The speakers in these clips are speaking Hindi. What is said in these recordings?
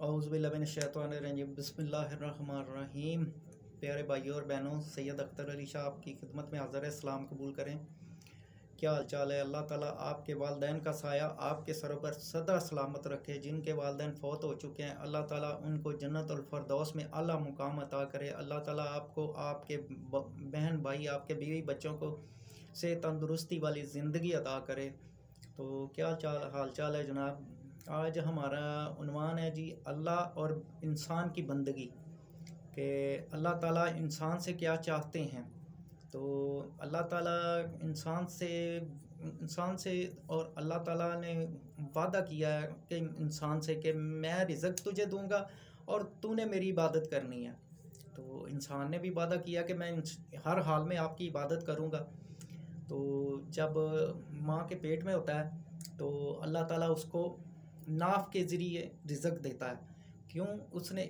औज़ुबिल्लाहिमिनश्शैतानिर्रजीम बिस्मिल्लाहिर्रहमानिर्रहीम। प्यारे भाइयों और बहनों, सैयद अख्तर अली शाह आपकी खिदमत में हाज़िर है। सलाम कबूल करें। क्या हाल चाल है? अल्लाह ताला आपके वालदैन का साया आपके सरों पर सदा सलामत रखे। जिनके वालदैन फौत हो चुके हैं, अल्लाह ताला उनको जन्नतुल फरदौस में आला मुकाम अता करे। अल्लाह ताला आपको, आपके बहन भाई, आपके बीवी बच्चों को से तंदुरुस्ती वाली ज़िंदगी अता करे। तो क्या हाल चाल है जनाब? आज हमारा उन्वान है जी, अल्लाह और इंसान की बंदगी, कि अल्लाह ताला इंसान से क्या चाहते हैं। तो अल्लाह ताला इंसान से और अल्लाह ताला ने वादा किया है कि इंसान से कि मैं रिज़्क़ तुझे दूंगा और तूने मेरी इबादत करनी है। तो इंसान ने भी वादा किया कि मैं हर हाल में आपकी इबादत करूंगा। तो जब माँ के पेट में होता है तो अल्लाह ताला उसको नाफ के ज़रिए रिज़्क़ देता है। क्यों?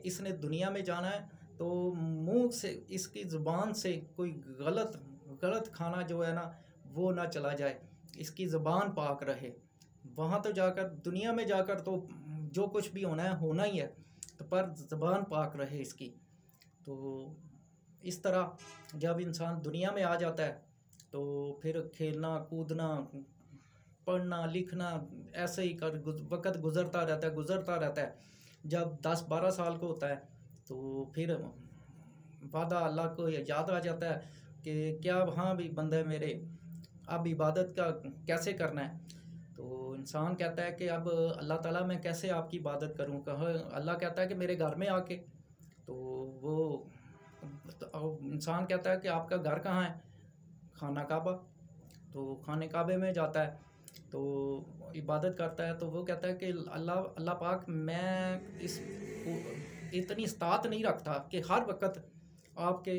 इसने दुनिया में जाना है, तो मुंह से, इसकी ज़ुबान से कोई गलत खाना जो है ना वो ना चला जाए, इसकी ज़ुबान पाक रहे। वहाँ तो जाकर, दुनिया में जाकर तो जो कुछ भी होना है होना ही है, तो पर ज़ुबान पाक रहे इसकी। तो इस तरह जब इंसान दुनिया में आ जाता है तो फिर खेलना कूदना, पढ़ना लिखना, ऐसे ही वक़्त गुज़रता रहता है। जब 10-12 साल को होता है तो फिर वादा अल्लाह को याद आ जाता है कि क्या, हाँ भी बंदे मेरे, अब इबादत का कैसे करना है। तो इंसान कहता है कि अब अल्लाह ताला मैं कैसे आपकी इबादत करूँ। अल्लाह कहता है कि मेरे घर में आके। तो वो इंसान कहता है कि आपका घर कहाँ है? खाना काबा। तो खाने काबे में जाता है तो इबादत करता है। तो वो कहता है कि अल्लाह पाक, मैं इतनी इस्तात नहीं रखता कि हर वक्त आपके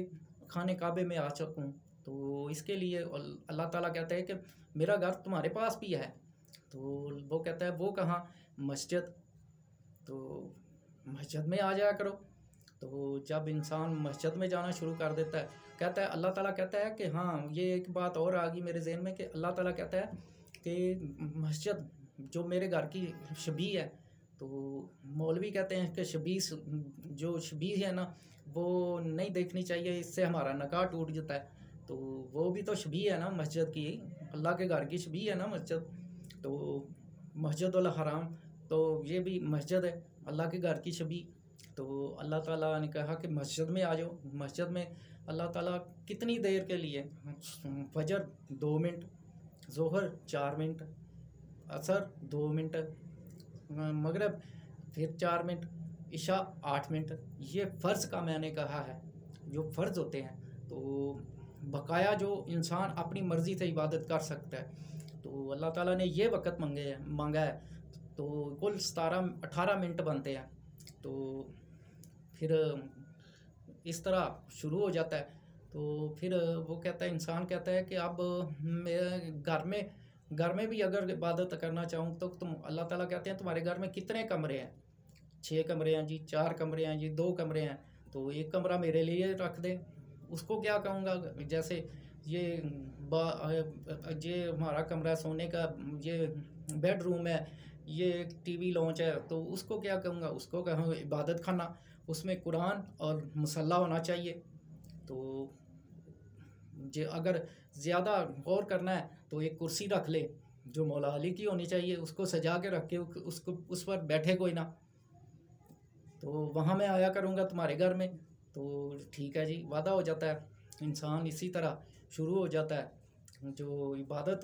खाने काबे में आ सकूं। तो इसके लिए अल्लाह ताला कहता है कि मेरा घर तुम्हारे पास भी है। तो वो कहता है वो कहाँ? मस्जिद। तो मस्जिद में आ जाया करो। तो जब इंसान मस्जिद में जाना शुरू कर देता है, कहता है, अल्लाह ताला कहता है कि हाँ, ये एक बात और आ गई मेरे ज़हन में कि अल्लाह ताला कहता है कि मस्जिद जो मेरे घर की शबी है। तो मौलवी कहते हैं कि शबी है ना, वो नहीं देखनी चाहिए, इससे हमारा निकाह टूट जाता है। तो वो भी तो शबी है ना मस्जिद की, अल्लाह के घर की शबी है ना मस्जिद। तो मस्जिदुल हराम, तो ये भी मस्जिद है, अल्लाह के घर की शबी। तो अल्लाह ताला ने कहा कि मस्जिद में आ जाओ। मस्जिद में अल्लाह ताला कितनी देर के लिए, फजर 2 मिनट, ज़ोहर 4 मिनट, असर 2 मिनट, मगरिब फिर 4 मिनट, इशा 8 मिनट, ये फ़र्ज़ का मैंने कहा है, जो फ़र्ज़ होते हैं। तो बकाया जो इंसान अपनी मर्ज़ी से इबादत कर सकता है, तो अल्लाह ताला ने ये वक़्त मांगा है। तो कुल 17-18 मिनट बनते हैं। तो फिर इस तरह शुरू हो जाता है। तो फिर वो कहता है, इंसान कहता है कि अब मैं घर में भी अगर इबादत करना चाहूँ तो तुम, अल्लाह ताला कहते हैं तुम्हारे घर में कितने कमरे हैं? 6 कमरे हैं जी, 4 कमरे हैं जी, 2 कमरे हैं। तो एक कमरा मेरे लिए रख दे। उसको क्या कहूँगा? जैसे ये हमारा कमरा सोने का, ये बेडरूम है, ये टीवी लॉन्च है, तो उसको क्या कहूँगा? उसको कहूँ इबादत खाना, उसमें कुरान और मुसल्ला होना चाहिए। तो अगर ज़्यादा गौर करना है तो एक कुर्सी रख ले जो मौला अली की होनी चाहिए, उसको सजा के रख के उसको, उस पर बैठे कोई ना। तो वहाँ मैं आया करूँगा तुम्हारे घर में। तो ठीक है जी, वादा हो जाता है। इंसान इसी तरह शुरू हो जाता है जो इबादत।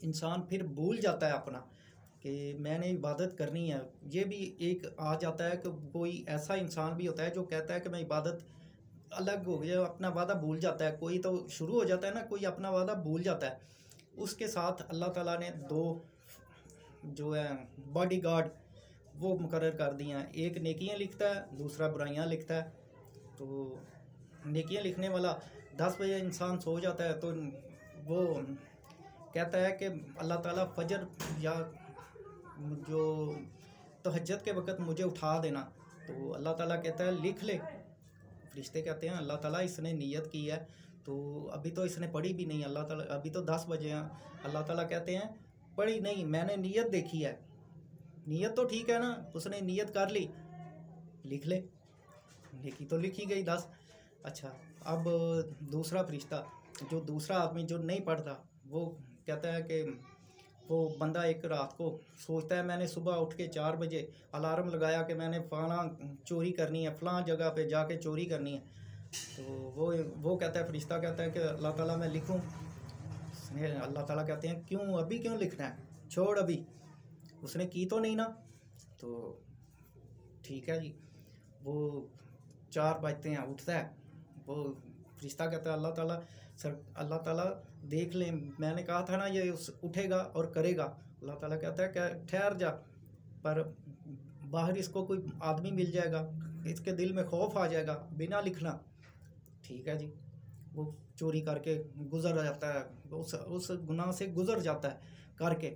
इंसान फिर भूल जाता है अपना कि मैंने इबादत करनी है। ये भी एक आ जाता है कि कोई ऐसा इंसान भी होता है जो कहता है कि मैं इबादत, अलग हो गया, अपना वादा भूल जाता है। कोई तो शुरू हो जाता है ना, कोई अपना वादा भूल जाता है। उसके साथ अल्लाह ताला ने 2 जो है बॉडीगार्ड वो मुकर्रर कर दिए हैं। एक नेकियां लिखता है, दूसरा बुराइयां लिखता है। तो नेकियां लिखने वाला 10 बजे इंसान सो जाता है, तो वो कहता है कि अल्लाह ताला फजर या जो तहज्जुद के वक़्त मुझे उठा देना। तो अल्लाह ताला कहता है लिख ले। फरिश्ते कहते हैं अल्लाह ताला इसने नीयत की है, तो अभी तो इसने पढ़ी भी नहीं। अल्लाह ताला, अभी तो 10 बजे हैं। अल्लाह ताला कहते हैं पढ़ी नहीं, मैंने नीयत देखी है। नीयत तो ठीक है ना, उसने नीयत कर ली, लिख ले, लिखी तो लिखी गई 10। अच्छा, अब दूसरा फरिश्ता, जो दूसरा आदमी जो नहीं पढ़ता, वो कहता है कि वो बंदा एक रात को सोचता है मैंने सुबह उठ के 4 बजे अलार्म लगाया कि मैंने फलाना चोरी करनी है, फलां जगह पे जाके चोरी करनी है। तो वो कहता है, फरिश्ता कहता है कि अल्लाह ताला मैं लिखूं। अल्लाह ताला कहते हैं क्यों, अभी क्यों लिखना है, छोड़, अभी उसने की तो नहीं ना। तो ठीक है जी, वो 4 बजते हैं, उठता है, वो फरिश्ता कहता है अल्लाह ताला देख लें, मैंने कहा था ना ये उठेगा और करेगा। अल्लाह ताला कहता है कि ठहर जा, पर बाहर इसको कोई आदमी मिल जाएगा, इसके दिल में खौफ आ जाएगा, बिना लिखना। ठीक है जी, वो चोरी करके गुजर जाता है, उस गुनाह से गुजर जाता है करके।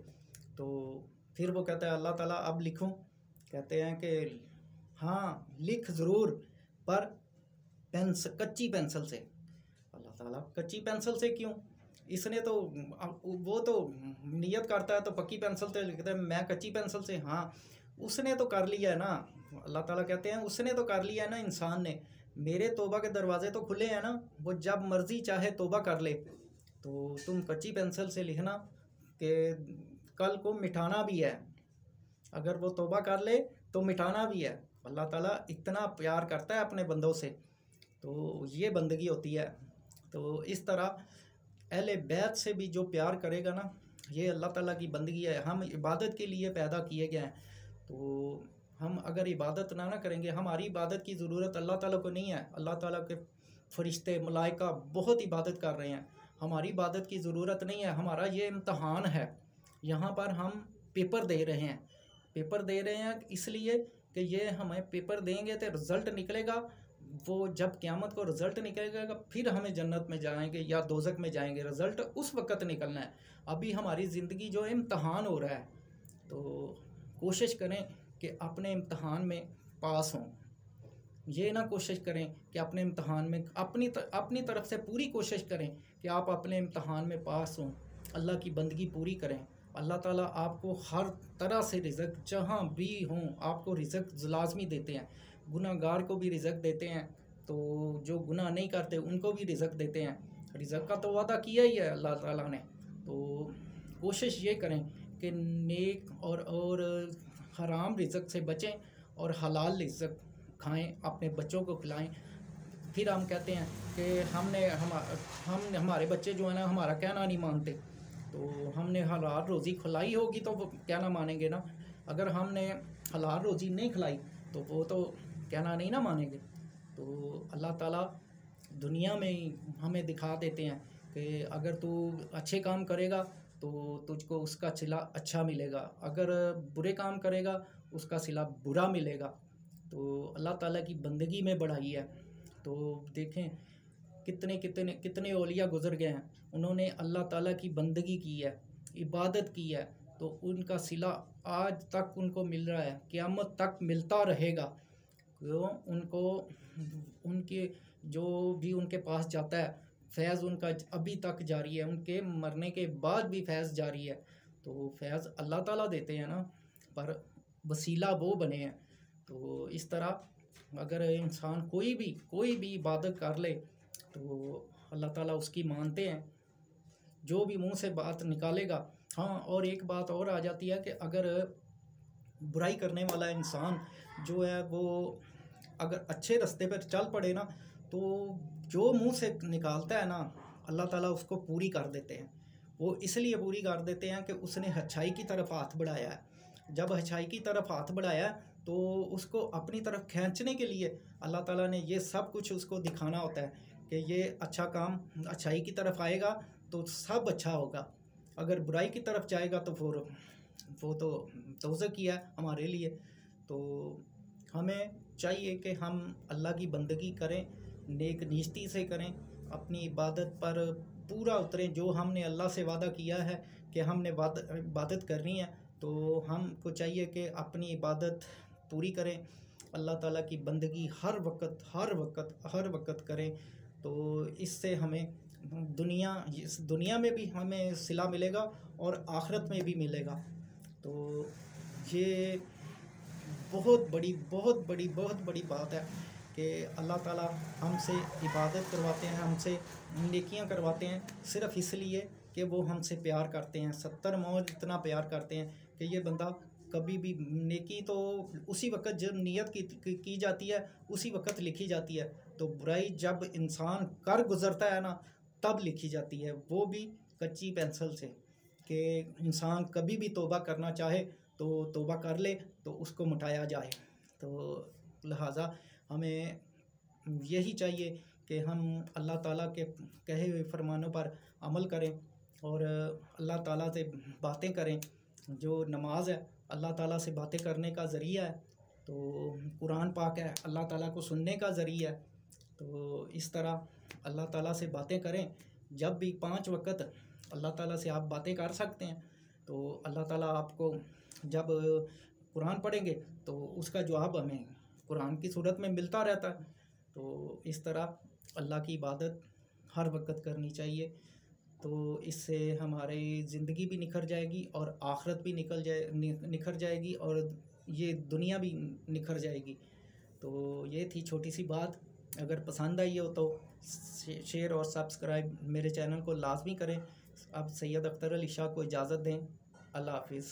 तो फिर वो कहता है अल्लाह ताला अब लिखूं। कहते हैं कि हाँ लिख ज़रूर, पर कच्ची पेंसिल से। अल्लाह ताला कच्ची पेंसिल से क्यों, इसने तो वो तो नियत करता है तो पक्की पेंसिल से लिखता है, मैं कच्ची पेंसिल से। हाँ उसने तो कर लिया है ना, अल्लाह ताला कहते हैं उसने तो कर लिया है ना, इंसान ने। मेरे तौबा के दरवाजे तो खुले हैं ना, वो जब मर्ज़ी चाहे तौबा कर ले। तो तुम कच्ची पेंसिल से लिखना कि कल को मिटाना भी है, अगर वो तौबा कर ले तो मिटाना भी है। अल्लाह ताला इतना प्यार करता है अपने बंदों से, तो ये बंदगी होती है। तो इस तरह अहले बैत से भी जो प्यार करेगा ना, ये अल्लाह ताला की बंदगी है। हम इबादत के लिए पैदा किए गए हैं, तो हम अगर इबादत ना करेंगे, हमारी इबादत की ज़रूरत अल्लाह ताला को नहीं है। अल्लाह ताला के फरिश्ते मलाइका बहुत इबादत कर रहे हैं, हमारी इबादत की ज़रूरत नहीं है। हमारा ये इम्तहान है, यहाँ पर हम पेपर दे रहे हैं, पेपर दे रहे हैं इसलिए कि ये हमें पेपर देंगे तो रिज़ल्ट निकलेगा। वो जब क़यामत को रिज़ल्ट निकलेगा फिर हमें जन्नत में जाएंगे या दोज़ख में जाएंगे, रिज़ल्ट उस वक़्त निकलना है। अभी हमारी ज़िंदगी जो है इम्तहान हो रहा है, तो कोशिश करें कि अपने इम्तहान में पास हों। ये ना कोशिश करें कि अपने इम्तहान में अपनी तरफ से पूरी कोशिश करें कि आप अपने इम्तहान में पास हों, अल्लाह की बंदगी पूरी करें। अल्लाह ताला आपको हर तरह से रिज़्क़ जहाँ भी हों आपको रिज़्क़ लाज़मी देते हैं। गुनाहगार को भी रिज़्क़ देते हैं, तो जो गुनाह नहीं करते उनको भी रिज़्क़ देते हैं। रिज़्क़ का तो वादा किया ही है अल्लाह ताला ने। तो कोशिश ये करें कि नेक और हराम रिज़्क़ से बचें और हलाल रिज़्क़ खाएं, अपने बच्चों को खिलाएं। फिर हम कहते हैं कि हम हमारे बच्चे जो है ना हमारा कहना नहीं मानते, तो हमने हलाल रोज़ी खिलाई होगी तो वो कहना मानेंगे ना। अगर हमने हलाल रोज़ी नहीं खिलाई तो वो तो कहना नहीं ना मानेंगे। तो अल्लाह ताला दुनिया में ही हमें दिखा देते हैं कि अगर तू अच्छे काम करेगा तो तुझको उसका सिला अच्छा मिलेगा, अगर बुरे काम करेगा उसका सिला बुरा मिलेगा। तो अल्लाह ताला की बंदगी में बढ़ाई है। तो देखें कितने कितने कितने औलिया गुज़र गए हैं, उन्होंने अल्लाह ताला की बंदगी की है, इबादत की है, तो उनका सिला आज तक उनको मिल रहा है, क़यामत तक मिलता रहेगा। क्यों, उनको उनके जो भी उनके पास जाता है फैज़ उनका अभी तक जारी है, उनके मरने के बाद भी फैज़ जारी है। तो फैज़ अल्लाह ताला देते हैं ना, पर वसीला वो बने हैं। तो इस तरह अगर इंसान कोई भी इबादत कर ले तो अल्लाह ताला उसकी मानते हैं, जो भी मुंह से बात निकालेगा। हाँ, और एक बात और आ जाती है कि अगर बुराई करने वाला इंसान जो है वो अगर अच्छे रास्ते पर चल पड़े ना, तो जो मुंह से निकालता है ना अल्लाह ताला उसको पूरी कर देते हैं। वो इसलिए पूरी कर देते हैं कि उसने अच्छाई की तरफ हाथ बढ़ाया है। जब अच्छाई की तरफ हाथ बढ़ाया तो उसको अपनी तरफ खींचने के लिए अल्लाह ताला ने ये सब कुछ उसको दिखाना होता है कि ये अच्छा काम अच्छाई की तरफ आएगा तो सब अच्छा होगा, अगर बुराई की तरफ जाएगा तो फिर वो तो दोज़ख किया हमारे लिए। तो हमें चाहिए कि हम अल्लाह की बंदगी करें, नेक नीयती से करें, अपनी इबादत पर पूरा उतरें। जो हमने अल्लाह से वादा किया है कि हमने इबादत करनी है, तो हमको चाहिए कि अपनी इबादत पूरी करें, अल्लाह ताला की बंदगी हर वक्त करें। तो इससे हमें इस दुनिया में भी हमें सिला मिलेगा और आखिरत में भी मिलेगा। तो ये बहुत बड़ी बात है कि अल्लाह ताला हमसे इबादत करवाते हैं, हमसे नेकियां करवाते हैं, सिर्फ़ इसलिए कि वो हमसे प्यार करते हैं, 70 मौज इतना प्यार करते हैं कि ये बंदा कभी भी नेकी तो उसी वक़्त जब नियत की जाती है, उसी वक़्त लिखी जाती है, तो बुराई जब इंसान कर गुज़रता है ना, तब लिखी जाती है, वो भी कच्ची पेंसिल से, कि इंसान कभी भी तौबा करना चाहे तो तौबा कर ले तो उसको मिटाया जाए। तो लिहाजा हमें यही चाहिए कि हम अल्लाह ताला के कहे हुए फरमानों पर अमल करें और अल्लाह ताला से बातें करें। जो नमाज है अल्लाह ताला से बातें करने का ज़रिया है, तो कुरान पाक है अल्लाह ताला को सुनने का ज़रिया है। तो इस तरह अल्लाह ताला से बातें करें, जब भी 5 वक़्त अल्लाह ताला से आप बातें कर सकते हैं, तो अल्लाह ताला आपको जब कुरान पढ़ेंगे तो उसका जवाब हमें कुरान की सूरत में मिलता रहता है। तो इस तरह अल्लाह की इबादत हर वक़्त करनी चाहिए, तो इससे हमारी ज़िंदगी भी निखर जाएगी और आखिरत भी निखर जाएगी और ये दुनिया भी निखर जाएगी। तो ये थी छोटी सी बात। अगर पसंद आई हो तो शेयर और सब्सक्राइब मेरे चैनल को लाजमी करें। अब सैयद अख्तर अली शाह को इजाज़त दें। अल्लाह हाफिज़।